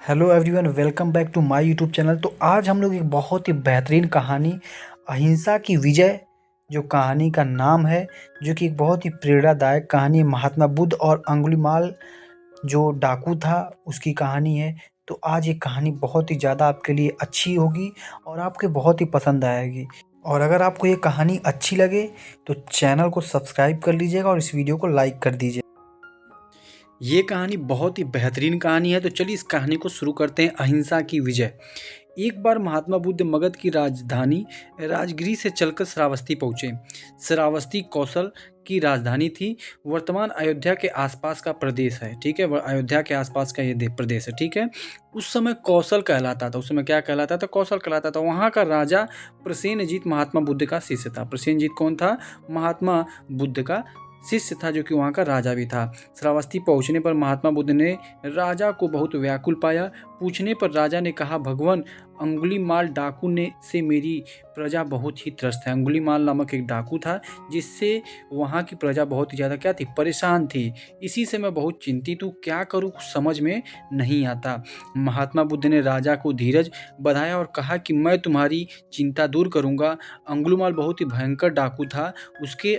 Hello everyone, welcome back to my YouTube channel. तो आज हम लोग एक बहुत ही बेहतरीन कहानी अहिंसा की विजय जो कहानी का नाम है, जो कि एक बहुत ही प्रेरणादायक कहानी महात्मा बुद्ध और अंगुलीमाल जो डाकू था उसकी कहानी है। तो आज ये कहानी बहुत ही ज़्यादा आपके लिए अच्छी होगी और आपके बहुत ही पसंद आएगी। और अगर आपको ये कहानी अच्छी लगे तो चैनल को सब्सक्राइब कर लीजिएगा और इस वीडियो को लाइक कर दीजिए। ये कहानी बहुत ही बेहतरीन कहानी है। तो चलिए इस कहानी को शुरू करते हैं। अहिंसा की विजय। एक बार महात्मा बुद्ध मगध की राजधानी राजगिरी से चलकर श्रावस्ती पहुंचे। श्रावस्ती कौशल की राजधानी थी। वर्तमान अयोध्या के आसपास का प्रदेश है। ठीक है, अयोध्या के आसपास का ये प्रदेश है। ठीक है, उस समय कौशल कहलाता था। उस समय क्या कहलाता था? कौशल कहलाता था। वहाँ का राजा प्रसेनजीत महात्मा बुद्ध का शिष्य था। प्रसेनजीत कौन था? महात्मा बुद्ध का शिष्य था, जो कि वहाँ का राजा भी था। श्रावस्ती पहुँचने पर महात्मा बुद्ध ने राजा को बहुत व्याकुल पाया। पूछने पर राजा ने कहा, भगवान, अंगुलीमाल डाकू ने से मेरी प्रजा बहुत ही त्रस्त है। अंगुलीमाल नामक एक डाकू था जिससे वहाँ की प्रजा बहुत ही ज़्यादा क्या थी? परेशान थी। इसी से मैं बहुत चिंतित हूँ, क्या करूँ कुछ समझ में नहीं आता। महात्मा बुद्ध ने राजा को धीरज बधाया और कहा कि मैं तुम्हारी चिंता दूर करूँगा। अंगुलीमाल बहुत ही भयंकर डाकू था। उसके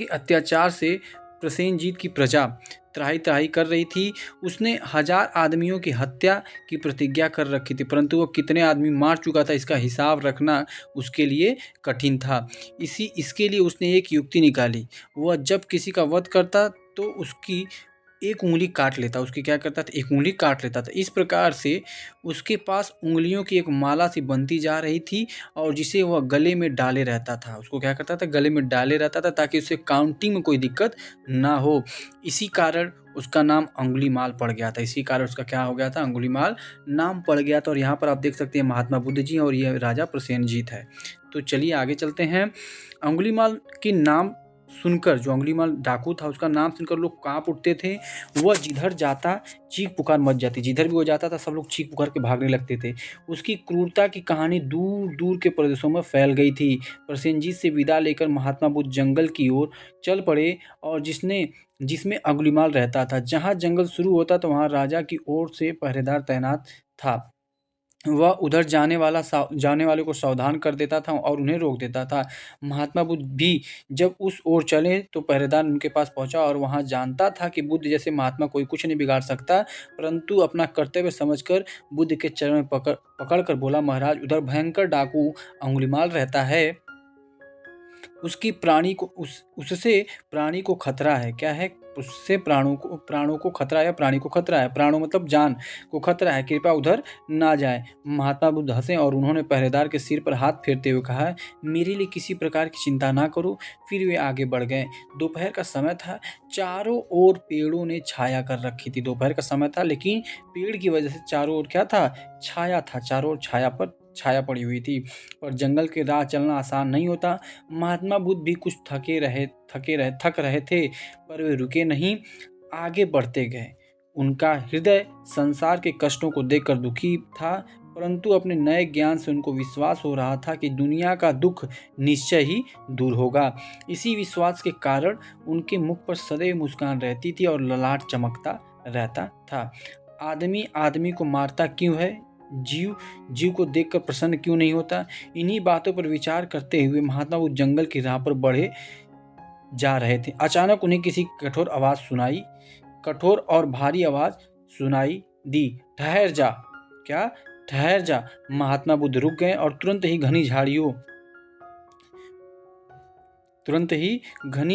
अत्याचार से प्रसेनजीत की प्रजा त्राही त्राही कर रही थी। उसने 1000 आदमियों की हत्या की प्रतिज्ञा कर रखी थी, परंतु वो कितने आदमी मार चुका था इसका हिसाब रखना उसके लिए कठिन था। इसके लिए उसने एक युक्ति निकाली। वह जब किसी का वध करता तो उसकी एक उँगली काट लेता। उसकी क्या करता था? एक उँगली काट लेता था। इस प्रकार से उसके पास उँगलियों की एक माला सी बनती जा रही थी और जिसे वह गले में डाले रहता था। उसको क्या करता था? गले में डाले रहता था ताकि उसे काउंटिंग में कोई दिक्कत ना हो। इसी कारण उसका नाम अंगुलीमाल पड़ गया था। इसी कारण उसका क्या हो गया था? अंगुलीमाल नाम पड़ गया था। और यहाँ पर आप देख सकते हैं महात्मा बुद्ध जी और ये राजा प्रसेनजीत है। तो चलिए आगे चलते हैं। अंगुलीमाल के नाम सुनकर, जो अंगुलीमाल डाकू था उसका नाम सुनकर लोग कांप उठते थे। वह जिधर जाता चीख पुकार मच जाती। जिधर भी वो जाता था सब लोग चीख पुकार के भागने लगते थे। उसकी क्रूरता की कहानी दूर दूर के प्रदेशों में फैल गई थी। प्रसेनजीत से विदा लेकर महात्मा बुद्ध जंगल की ओर चल पड़े और जिसमें अंगुलीमाल रहता था। जहाँ जंगल शुरू होता तो वहाँ राजा की ओर से पहरेदार तैनात था। वह उधर जाने वाले को सावधान कर देता था और उन्हें रोक देता था। महात्मा बुद्ध भी जब उस ओर चले तो पहरेदार उनके पास पहुंचा और वहां जानता था कि बुद्ध जैसे महात्मा कोई कुछ नहीं बिगाड़ सकता, परंतु अपना कर्तव्य समझकर बुद्ध के चरण में पकड़ कर बोला, महाराज, उधर भयंकर डाकू अंगुलीमाल रहता है। उससे प्राणी को खतरा है। क्या है? उससे प्राणों को खतरा है, प्राणी को खतरा है। प्राणों मतलब जान को खतरा है, कृपया उधर ना जाए। महात्मा बुद्ध हंसे और उन्होंने पहरेदार के सिर पर हाथ फेरते हुए कहा, मेरे लिए किसी प्रकार की चिंता ना करो। फिर वे आगे बढ़ गए। दोपहर का समय था। चारों ओर पेड़ों ने छाया कर रखी थी। दोपहर का समय था लेकिन पेड़ की वजह से चारों ओर क्या था? छाया था। चारों ओर छाया पड़ी हुई थी। और जंगल के राह चलना आसान नहीं होता। महात्मा बुद्ध भी कुछ थक रहे थे, पर वे रुके नहीं, आगे बढ़ते गए। उनका हृदय संसार के कष्टों को देखकर दुखी था, परंतु अपने नए ज्ञान से उनको विश्वास हो रहा था कि दुनिया का दुख निश्चय ही दूर होगा। इसी विश्वास के कारण उनके मुख पर सदैव मुस्कान रहती थी और ललाट चमकता रहता था। आदमी आदमी को मारता क्यों है? जीव जीव को देखकर प्रसन्न क्यों नहीं होता? इन्हीं बातों पर विचार करते हुए महात्मा बुद्ध जंगल की राह पर बढ़े जा रहे थे। अचानक उन्हें किसी कठोर और भारी आवाज सुनाई दी। ठहर जा। क्या? ठहर जा। महात्मा बुद्ध रुक गए और तुरंत ही घनी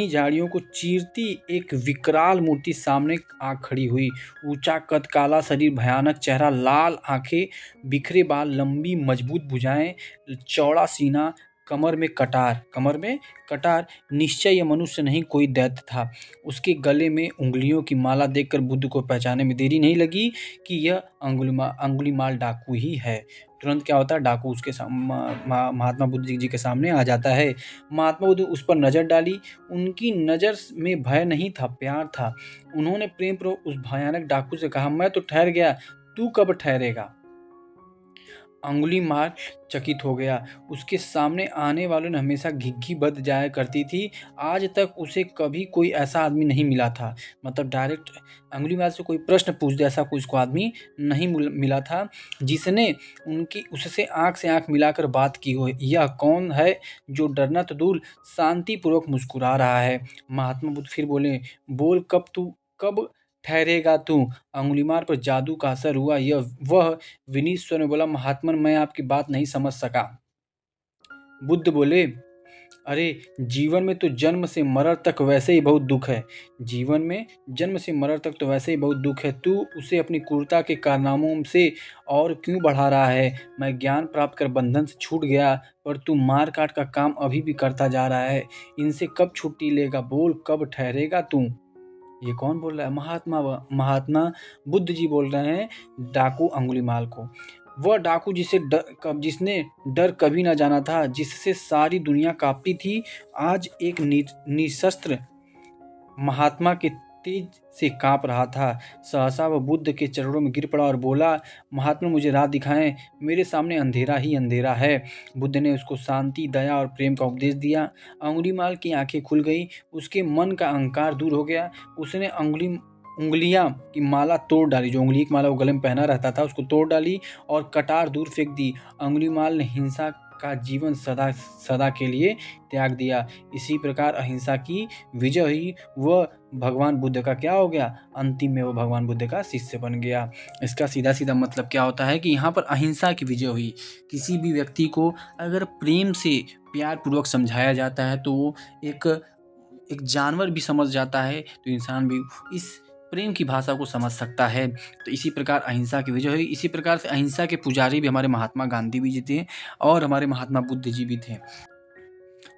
झाड़ियों को चीरती एक विकराल मूर्ति सामने आ खड़ी हुई। ऊंचा कद, काला शरीर, भयानक चेहरा, लाल आंखें, बिखरे बाल, लंबी मजबूत भुजाएं, चौड़ा सीना, कमर में कटार। निश्चय यह मनुष्य नहीं, कोई दैत्य था। उसके गले में उंगलियों की माला देखकर बुद्ध को पहचानने में देरी नहीं लगी कि यह अंगुलीमाल डाकू ही है। तुरंत क्या होता है? डाकू उसके महात्मा बुद्ध जी के सामने आ जाता है। महात्मा बुद्ध उस पर नजर डाली। उनकी नजर में भय नहीं था, प्यार था। उन्होंने प्रेम पूर्वक उस भयानक डाकू से कहा, मैं तो ठहर गया, तू कब ठहरेगा? अंगुलीमाल चकित हो गया। उसके सामने आने वालों ने हमेशा घिघी बध जाया करती थी। आज तक उसे कभी कोई ऐसा आदमी नहीं मिला था। मतलब डायरेक्ट अंगुलीमाल से कोई प्रश्न पूछ दे, ऐसा कोई उसको आदमी नहीं मिला था जिसने उनकी उससे आँख से आँख मिलाकर बात की हो। यह कौन है जो डरना तो दूर शांतिपूर्वक मुस्कुरा रहा है? महात्मा बुद्ध फिर बोले, बोल कब ठहरेगा तू? अंगुलीमाल पर जादू का असर हुआ। वह विनीत स्वर में बोला, महात्मन मैं आपकी बात नहीं समझ सका। बुद्ध बोले, अरे जीवन में तो जन्म से मरण तक वैसे ही बहुत दुख है। जीवन में जन्म से मरण तक तो वैसे ही बहुत दुख है। तू उसे अपनी क्रूरता के कारनामों से और क्यों बढ़ा रहा है? मैं ज्ञान प्राप्त कर बंधन से छूट गया, पर तू मार काट का काम अभी भी करता जा रहा है। इनसे कब छुट्टी लेगा? बोल कब ठहरेगा तू? ये कौन बोल रहा है? महात्मा बुद्ध जी बोल रहे हैं डाकू अंगुलीमाल को। वह डाकू जिसने डर कभी ना जाना था, जिससे सारी दुनिया कांपती थी, आज एक निशस्त्र महात्मा के तेज से कांप रहा था। सहसा वह बुद्ध के चरणों में गिर पड़ा और बोला, महात्मा मुझे राह दिखाएं, मेरे सामने अंधेरा ही अंधेरा है। बुद्ध ने उसको शांति, दया और प्रेम का उपदेश दिया। अंगुलीमाल की आंखें खुल गई, उसके मन का अहंकार दूर हो गया। उसने उंगलियां की माला तोड़ डाली, जो उंगली की माला वो गले में पहना रहता था उसको तोड़ डाली और कटार दूर फेंक दी। अंगुलीमाल ने हिंसा का जीवन सदा सदा के लिए त्याग दिया। इसी प्रकार अहिंसा की विजय हुई। वह भगवान बुद्ध का क्या हो गया? अंतिम में वो भगवान बुद्ध का शिष्य बन गया। इसका सीधा सीधा मतलब क्या होता है कि यहाँ पर अहिंसा की विजय हुई। किसी भी व्यक्ति को अगर प्रेम से प्यार पूर्वक समझाया जाता है तो वो एक जानवर भी समझ जाता है, तो इंसान भी इस प्रेम की भाषा को समझ सकता है। तो इसी प्रकार अहिंसा की विजय हुई। इसी प्रकार से अहिंसा के पुजारी भी हमारे महात्मा गांधी भी जी थे और हमारे महात्मा बुद्ध जी भी थे।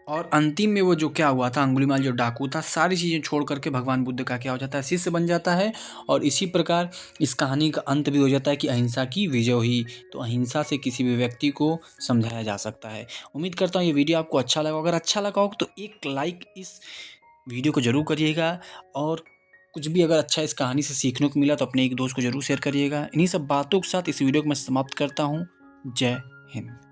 और अंतिम में वो जो क्या हुआ था, अंगुलीमाल जो डाकू था, सारी चीज़ें छोड़ करके भगवान बुद्ध का क्या हो जाता है? शिष्य बन जाता है। और इसी प्रकार इस कहानी का अंत भी हो जाता है कि अहिंसा की विजय हुई। तो अहिंसा से किसी भी व्यक्ति को समझाया जा सकता है। उम्मीद करता हूँ ये वीडियो आपको अच्छा लगा। अगर अच्छा लगा हो तो एक लाइक इस वीडियो को ज़रूर करिएगा, और कुछ भी अगर अच्छा इस कहानी से सीखने को मिला तो अपने एक दोस्त को ज़रूर शेयर करिएगा। इन्हीं सब बातों के साथ इस वीडियो को मैं समाप्त करता हूँ। जय हिंद।